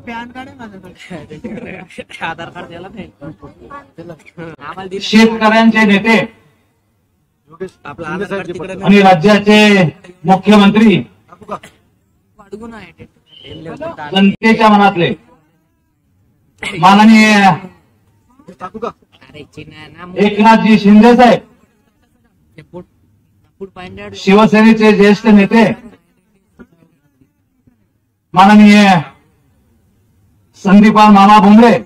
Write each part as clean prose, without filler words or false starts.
Pan card आहे माझ्याकडे, आधार card द्यायला नाही आम्हाला. शेतकऱ्यांचे नेते आणि राज्याचे मुख्यमंत्री जनतेच्या मनातले माननीय एकनाथजी शिंदे साहेब, शिवसेनेचे ज्येष्ठ नेते माननीय संदीपान मामा भुमरे,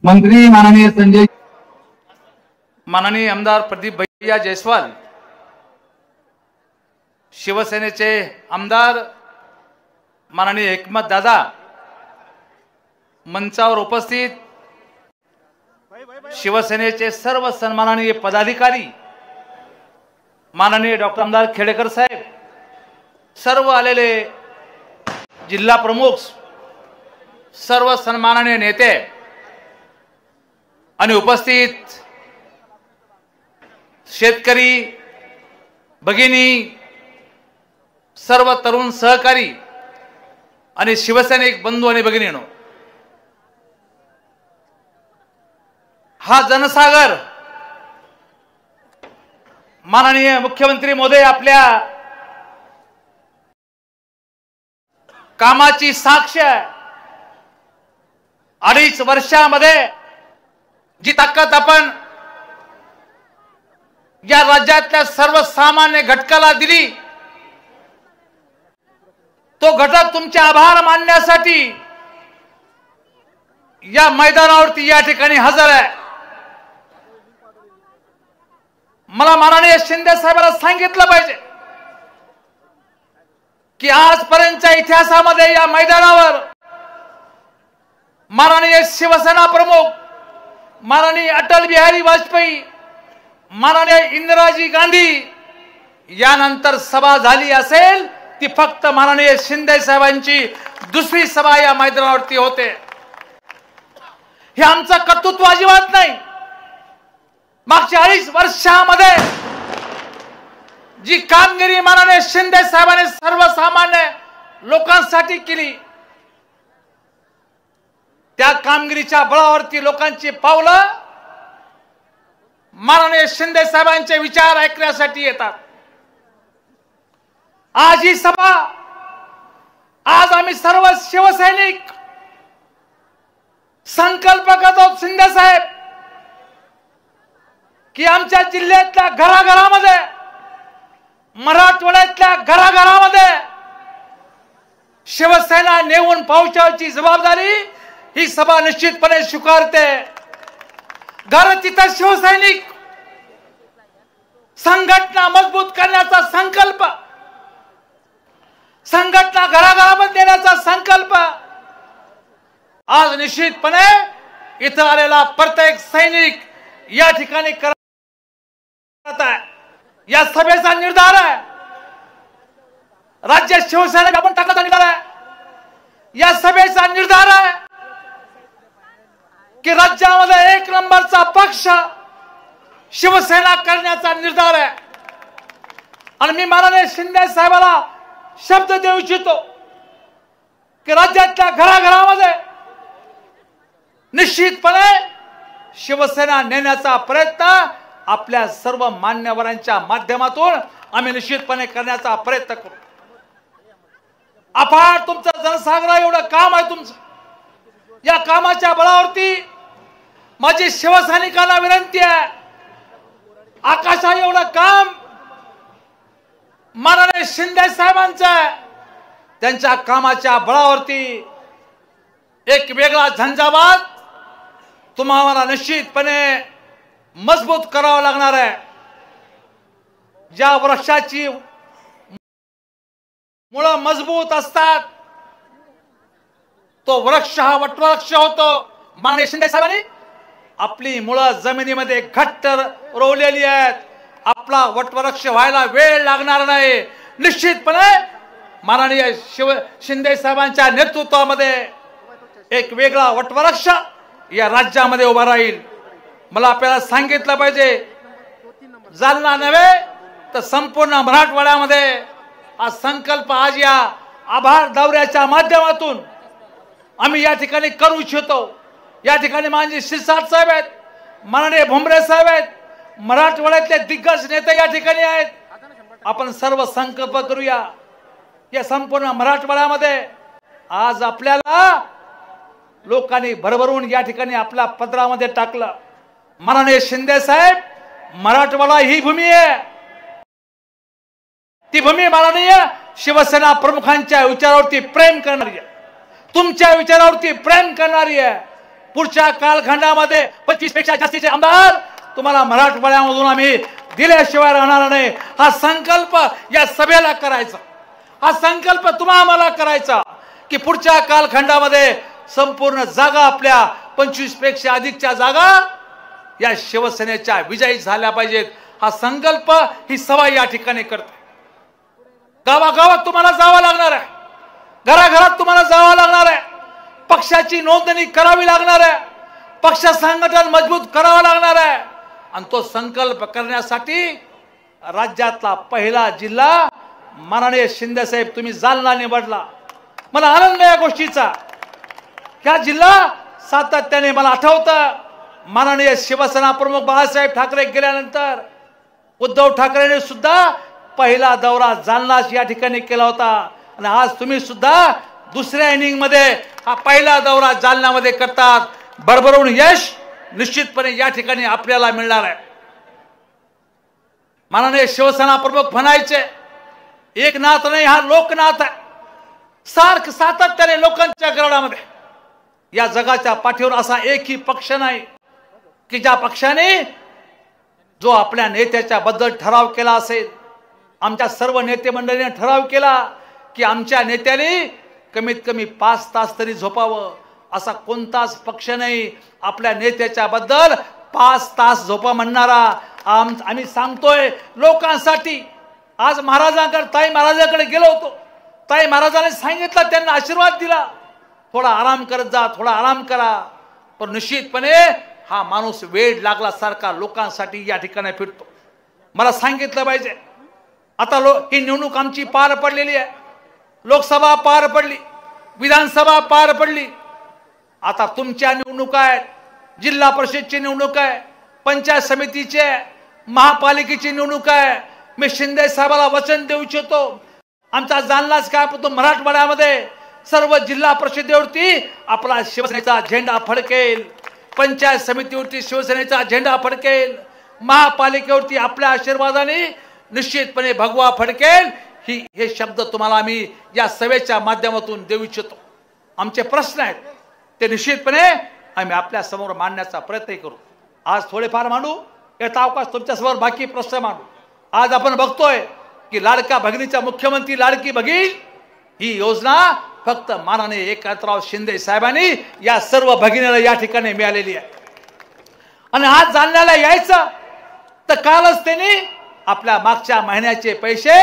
मंत्री माननीय संजय, माननीय आमदार प्रदीप भैया जयस्वाल, शिवसेनेचे आमदार माननीय हिकमत दादा, मंचावर उपस्थित शिवसेनेचे सर्व सन्माननीय पदाधिकारी, माननीय डॉक्टर आमदार खेडेकर साहेब, सर्व आलेले जिल्हा प्रमुख, सर्व सन्माननीय नेते आणि उपस्थित शेतकरी भगिनी, सर्व तरुण सहकारी आणि शिवसैनिक बंधू आणि भगिनींनो, हा जनसागर माननीय मुख्यमंत्री महोदय आपल्या कामाची साक्ष आहे. 2.5 वर्षामध्ये जी ताकद आपण या राज्यातल्या सर्वसामान्य घटकाला दिली, तो घटक तुमचे आभार मानण्यासाठी या मैदानावरती या ठिकाणी हजर आहे. मला माननीय शिंदे साहेबांना सांगितलं पाहिजे की आजपर्यंतच्या इतिहासामध्ये या मैदानावर माननीय शिवसेना प्रमुख माननीय अटल बिहारी वाजपेयी, माननीय इंदिराजी गांधी यानंतर सभा झाली असेल ती फक्त माननीय शिंदे साहेबांची दुसरी सभा या मैदानावरती होते. हे आमचं कर्तृत्व अजिबात नाही. मागच्या 2.5 वर्षामध्ये जी कामगिरी माननीय शिंदे साहेबांनी सर्वसामान्य लोकांसाठी केली, त्या कामगिरीच्या बळावरती लोकांची पावलं माननीय शिंदे साहेबांचे विचार ऐकण्यासाठी येतात. आज ही सभा, आज आम्ही सर्व शिवसैनिक संकल्प करतो शिंदे साहेब की आमच्या जिल्ह्यातल्या घराघरामध्ये, मराठवाड्यातल्या घराघरामध्ये शिवसेना नेऊन पोहोचवायची जबाबदारी ही सभा निश्चितपणे स्वीकारते. घर तिथं शिवसैनिक, संघटना मजबूत करण्याचा संकल्प, संघटना घराघरामध्ये देण्याचा संकल्प आज निश्चितपणे इथं आलेला प्रत्येक सैनिक या ठिकाणी करत आहे. या सभेचा निर्धार आहे, राज्यात शिवसेना आपण टाकण्याचा निर्धार आहे. या सभेचा निर्धार आहे की राज्यामध्ये 1 नंबरचा पक्ष शिवसेना करण्याचा निर्धार आहे. आणि मी माननीय शिंदे साहेबांना शब्द देऊ इच्छितो की राज्यातल्या घराघरामध्ये निश्चितपणे शिवसेना नेण्याचा प्रयत्न आपल्या सर्व मान्यवरांच्या माध्यमातून आम्ही निश्चितपणे करण्याचा प्रयत्न करू. अफाट तुमचं जनसागर एवढं काम आहे तुमचं. या कामाच्या बळावरती माझी शिवसैनिकांना विनंती आहे, आकाशा एवढं काम माननीय शिंदे साहेबांचं आहे. त्यांच्या कामाच्या बळावरती एक वेगळा झंझावात तुम्हाला निश्चितपणे मजबूत करावा लागणार आहे. ज्या वृक्षाची मुळं मजबूत असतात तो वृक्ष हा वटवृक्ष होतो. माननीय शिंदे साहेबांनी आपली मुळं जमिनीमध्ये घट्ट रोवलेली आहेत. आपला वटवृक्ष व्हायला वेळ लागणार नाही. निश्चितपणे माननीय शिंदे साहेबांच्या नेतृत्वामध्ये एक वेगळा वटवृक्ष या राज्यामध्ये उभा राहील. मला आपल्याला सांगितलं पाहिजे, जालना नव्हे तर संपूर्ण मराठवाड्यामध्ये हा संकल्प आज या आभार दौऱ्याच्या माध्यमातून आम्ही या ठिकाणी करू इच्छितो. या ठिकाणी माननीय शिरसाट साहेब आहेत, माननीय भुमरे साहेब आहेत, मराठवाड्यातले दिग्गज नेते या ठिकाणी आहेत. आपण सर्व संकल्प करूया. या संपूर्ण मराठवाड्यामध्ये आज आपल्याला लोकांनी भरभरून या ठिकाणी आपल्या पदरामध्ये टाकलं. माननीय शिंदे साहेब, मराठवाडा ही भूमी आहे. ती भूमी माननीय शिवसेना प्रमुखांच्या विचारावरती प्रेम करणारी आहे, तुमच्या विचारावरती प्रेम करणारी आहे. पुढच्या कालखंडामध्ये 25 पेक्षा जास्तीचे आमदार तुम्हाला मराठवाड्यामधून आम्ही दिल्याशिवाय राहणार नाही. हा संकल्प या सभेला करायचा, हा संकल्प तुम्हा आम्हाला करायचा की पुढच्या कालखंडामध्ये संपूर्ण जागा आपल्या 25 पेक्षा अधिकच्या जागा या शिवसेनेच्या विजयी झाल्या पाहिजेत. हा संकल्प ही सभा या ठिकाणी करते. गावागावात तुम्हाला जावं लागणार आहे, घराघरात तुम्हाला जावं लागणार आहे, पक्षाची नोंदणी करावी लागणार आहे, पक्ष संघटन मजबूत करावं लागणार आहे. आणि तो संकल्प करण्यासाठी राज्यातला पहिला जिल्हा माननीय शिंदे साहेब तुम्ही जालना निवडला. मला आनंद आहे या गोष्टीचा. हा जिल्हा सातत्याने मला आठवतं, माननीय शिवसेना प्रमुख बाळासाहेब ठाकरे गेल्यानंतर उद्धव ठाकरेंनी सुद्धा पहिला दौरा जालना या ठिकाणी केला होता. आणि आज तुम्ही सुद्धा दुसऱ्या इनिंग मध्ये हा पहिला दौरा जालन्यामध्ये करतात. भरभरून यश निश्चितपणे या ठिकाणी आपल्याला मिळणार आहे. माननीय शिवसेना प्रमुख म्हणायचे, एक नाथ नाही, हा लोकनाथ आहे. सारखं सातत्याने लोकांच्या गरडामध्ये या जगाच्या पाठीवर असा एकही पक्ष नाही की ज्या पक्षाने जो आपल्या नेत्याच्या बद्दल ठराव केला असेल. आमच्या सर्व नेते मंडळीने ठराव केला की आमच्या नेत्याने कमीत कमी 5 तास तरी झोपावं. असा कोणताच पक्ष नाही आपल्या नेत्याच्या बद्दल 5 तास झोपा म्हणणारा. आम्ही सांगतोय लोकांसाठी. आज ताई महाराजांकडे गेलो होतो. ताई महाराजांनी सांगितलं, त्यांना आशीर्वाद दिला, थोडा आराम करत जा, थोडा आराम करा. पण निश्चितपणे हा माणूस वेळ लागल्यासारखा लोकांसाठी या ठिकाणी फिरतो. मला सांगितलं पाहिजे, आता ही निवडणूक आमची पार पडलेली आहे. लोकसभा पार पडली, विधानसभा पार पडली. आता तुमच्या निवडणुका आहेत, जिल्हा परिषदची निवडणूक आहे, पंचायत समितीची आहे, महापालिकेची निवडणूक आहे. मी शिंदे साहेबाला वचन देऊ इच्छितो, आमचा जालनाच काय पण मराठवाड्यामध्ये सर्व जिल्हा परिषदेवरती आपला शिवसेनेचा झेंडा फडकेल, पंचायत समितीवरती शिवसेनेचा झेंडा फडकेल, महापालिकेवरती आपल्या आशीर्वादाने निश्चितपणे भगवा फडकेल. हे शब्द तुम्हाला आम्ही या सभेच्या माध्यमातून देऊ इच्छितो. आमचे प्रश्न आहेत ते निश्चितपणे आम्ही आपल्या समोर मांडण्याचा प्रयत्न करू. आज थोडेफार मांडू, येता अवकाश तुमच्यासमोर बाकी प्रश्न मांडू. आज आपण बघतोय की लाडक्या भगिनीचा मुख्यमंत्री लाडकी बहीण ही योजना फक्त माननीय एकनाथराव शिंदे साहेबांनी या सर्व भगिनीला या ठिकाणी मिळालेली आहे. आणि आज जालन्याला यायचं तर कालच त्यांनी आपल्या मागच्या महिन्याचे पैसे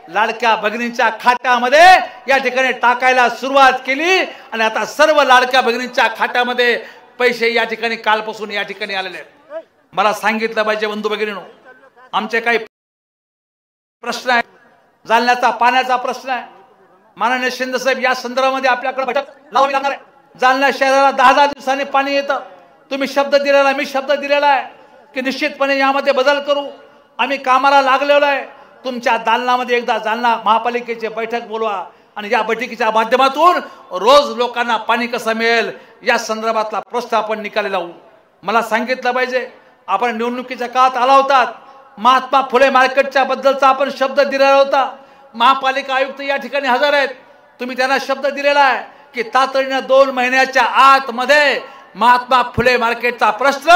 लाडक्या भगिनींच्या खात्यामध्ये या ठिकाणी टाकायला सुरुवात केली. आणि आता सर्व लाडक्या भगिनींच्या खात्यामध्ये पैसे या ठिकाणी कालपासून या ठिकाणी आलेले आहेत. मला सांगितलं पाहिजे बंधू भगिनींनो, आमचे काही प्रश्न आहे. जालन्याचा पाण्याचा प्रश्न आहे. माननीय शिंदे साहेब या संदर्भामध्ये आपल्याकडे बैठक लावावी लागणार आहे. जालना शहराला 10 दिवसांनी पाणी येतं. तुम्ही शब्द दिलेला, मी शब्द दिलेला आहे की निश्चितपणे यामध्ये बदल करू. आम्ही कामाला लागलेलो आहे. तुमच्या दालनामध्ये एकदा जालना महापालिकेची बैठक बोलवा आणि या बैठकीच्या माध्यमातून रोज लोकांना पाणी कसं मिळेल या संदर्भातला प्रश्न आपण निकाली लावू. मला सांगितलं पाहिजे, आपण निवडणुकीच्या काळात आला होता, महात्मा फुले मार्केटच्या बद्दलचा आपण शब्द दिलेला होता. महापालिका आयुक्त या ठिकाणी हजर आहेत. तुम्ही त्यांना शब्द दिलेला आहे की तातडीने 2 महिन्याच्या आतमध्ये महात्मा फुले मार्केटचा प्रश्न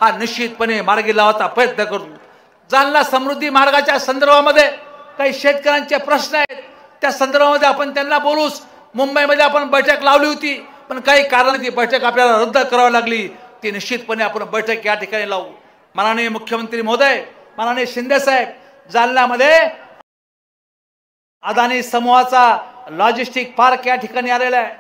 हा निश्चितपणे मार्गी लावायचा प्रयत्न करू. जालना समृद्धी मार्गाच्या संदर्भामध्ये काही शेतकऱ्यांचे प्रश्न आहेत, त्या संदर्भामध्ये आपण त्यांना बोलूच. मुंबईमध्ये आपण बैठक लावली होती, पण काही कारणाने ती बैठक आपल्याला रद्द करावी लागली. ती निश्चितपणे आपण बैठक या ठिकाणी लावू. माननीय मुख्यमंत्री महोदय, माननीय शिंदे साहेब, जालन्यामध्ये अदानी समूहाचा लॉजिस्टिक पार्क या ठिकाणी आलेला आहे.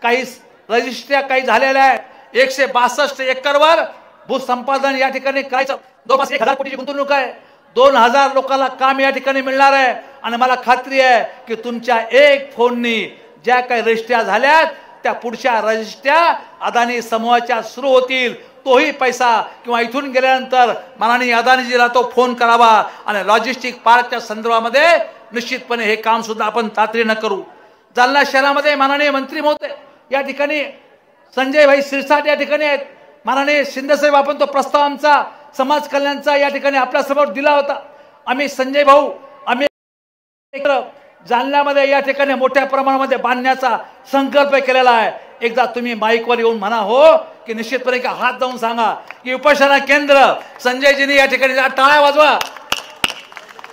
काही रजिस्ट्र्या काही झालेल्या आहेत. 162 एकरवर भूसंपादन या ठिकाणी करायचं. जवळपास 1000 कोटीची गुंतवणूक आहे. 2000 लोकांना काम या ठिकाणी मिळणार आहे. आणि मला खात्री आहे की तुमच्या एक फोननी ज्या काही रजिस्ट्र्या झाल्यात त्या पुढच्या रजिस्ट्र्या अदानी समूहाच्या सुरू होतील. तोही पैसा किंवा इथून गेल्यानंतर माननीय अदानीजीला तो फोन करावा आणि लॉजिस्टिक पार्कच्या संदर्भामध्ये निश्चितपणे हे काम सुद्धा आपण तातडीनं करू. जालना शहरामध्ये माननीय मंत्री महोदय या ठिकाणी संजय भाई सिरसाट या ठिकाणी आहेत. माननीय शिंदेसाहेब आपण तो प्रस्ताव आमचा समाज कल्याणचा या ठिकाणी आपल्या समोर दिला होता. आम्ही संजय भाऊ आम्ही जालन्यामध्ये या ठिकाणी मोठ्या प्रमाणामध्ये बांधण्याचा संकल्प केलेला आहे. एकदा तुम्ही माईकवर येऊन म्हणा हो की निश्चितपणे का हात जाऊन सांगा की विपश्यना केंद्र संजयजींनी या ठिकाणी टाळ्या वाजवा.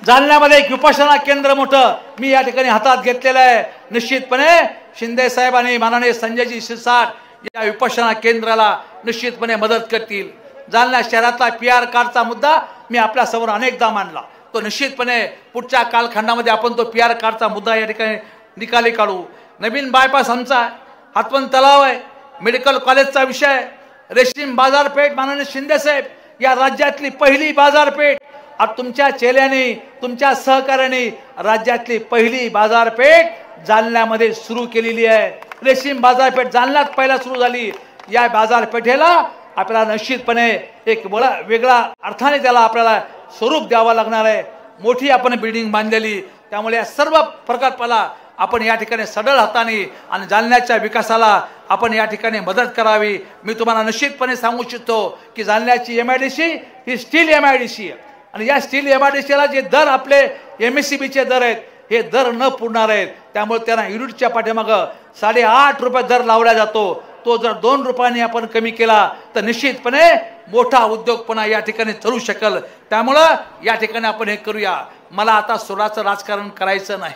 जालन्यामध्ये एक विपश्यना केंद्र मोठं मी या ठिकाणी हातात घेतलेलं आहे. निश्चितपणे शिंदे साहेब आणि माननीय संजयजी शिरसाट या विपश्यना केंद्राला निश्चितपणे मदत करतील. जालना शहरातला PR कार्डचा मुद्दा मी आपल्या समोर अनेकदा मांडला. तो निश्चितपणे पुढच्या कालखंडामध्ये आपण तो PR कार्डचा मुद्दा या ठिकाणी निकाली काढू. नवीन बायपास आमचा हातवण तलाव आहे. मेडिकल कॉलेजचा विषय रेशीम बाजारपेठ माननीय शिंदे साहेब या राज्यातली पहिली बाजारपेठ आज तुमच्या चेल्याने तुमच्या सहकार्याने राज्यातली पहिली बाजारपेठ जालन्यामध्ये सुरू केलेली आहे. रेशीम बाजारपेठ जालन्यात पहिला सुरू झाली. या बाजारपेठेला आपल्याला निश्चितपणे एक वेगळा अर्थाने त्याला आपल्याला स्वरूप द्यावं लागणार आहे. मोठी आपण बिल्डिंग बांधलेली त्यामुळे या सर्व प्रकल्पाला आपण या ठिकाणी सडळ हाताने आणि जालन्याच्या विकासाला आपण या ठिकाणी मदत करावी. मी तुम्हाला निश्चितपणे सांगू इच्छितो की जालन्याची MIDC ही स्टील MIDC आहे आणि या स्टील MIDCला जे दर आपले MSCBचे दर आहेत हे दर न पुरणार आहेत. त्यामुळे त्यांना युनिटच्या पाठीमागं 8.5 रुपये दर लावला जातो. तो जर 2 रुपयांनी आपण कमी केला तर निश्चितपणे मोठा उद्योगपणा या ठिकाणी चालू शकेल. त्यामुळं या ठिकाणी आपण हे करूया. मला आता सुराचं राजकारण करायचं नाही.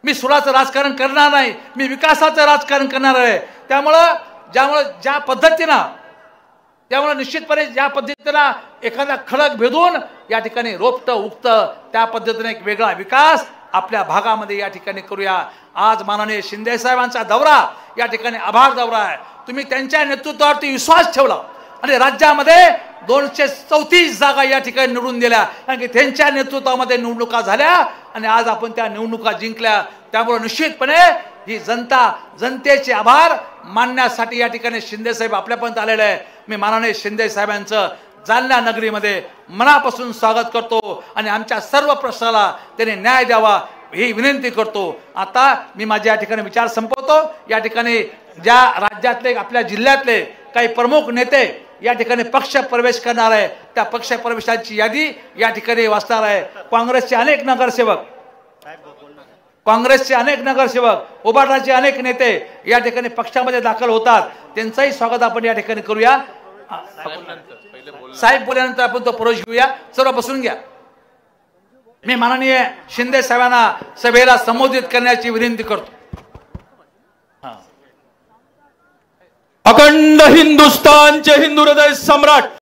मी सुराचं राजकारण करणार नाही. मी विकासाचं राजकारण करणार आहे. ज्या पद्धतीनं निश्चितपणे ज्या पद्धतीनं एखादा खडक भेदून या ठिकाणी रोपटं उगतं त्या पद्धतीने एक वेगळा विकास आपल्या भागामध्ये या ठिकाणी करूया. आज माननीय शिंदे साहेबांचा दौरा या ठिकाणी आभार दौरा आहे. तुम्ही त्यांच्या नेतृत्वावरती विश्वास ठेवला आणि राज्यामध्ये 234 जागा या ठिकाणी निवडून दिल्या. कारण की त्यांच्या नेतृत्वामध्ये निवडणुका झाल्या आणि आज आपण त्या निवडणुका जिंकल्या. त्यामुळे निश्चितपणे ही जनतेचे आभार मानण्यासाठी या ठिकाणी शिंदे साहेब आपल्यापर्यंत आलेले आहे. मी माननीय शिंदे साहेबांचं जालना नगरीमध्ये मनापासून स्वागत करतो आणि आमच्या सर्व प्रश्नाला त्यांनी न्याय द्यावा ही विनंती करतो. आता मी माझ्या या ठिकाणी विचार संपवतो. या ठिकाणी ज्या राज्यातले आपल्या जिल्ह्यातले काही प्रमुख नेते या ठिकाणी पक्ष प्रवेश करणार आहे त्या पक्ष प्रवेशांची यादी या ठिकाणी वाचणार आहे. काँग्रेसचे अनेक नगरसेवक उभाटाचे अनेक नेते या ठिकाणी पक्षामध्ये दाखल होतात. त्यांचंही स्वागत आपण या ठिकाणी करूया. साहेब बोलल्यानंतर आपण तो प्रवेश घेऊया. सर्व बसून घ्या. मी माननीय शिंदे साहेबांना सभेला संबोधित करण्याची विनंती करतो. अखंड हिंदुस्तानचे हिंदू हृदय सम्राट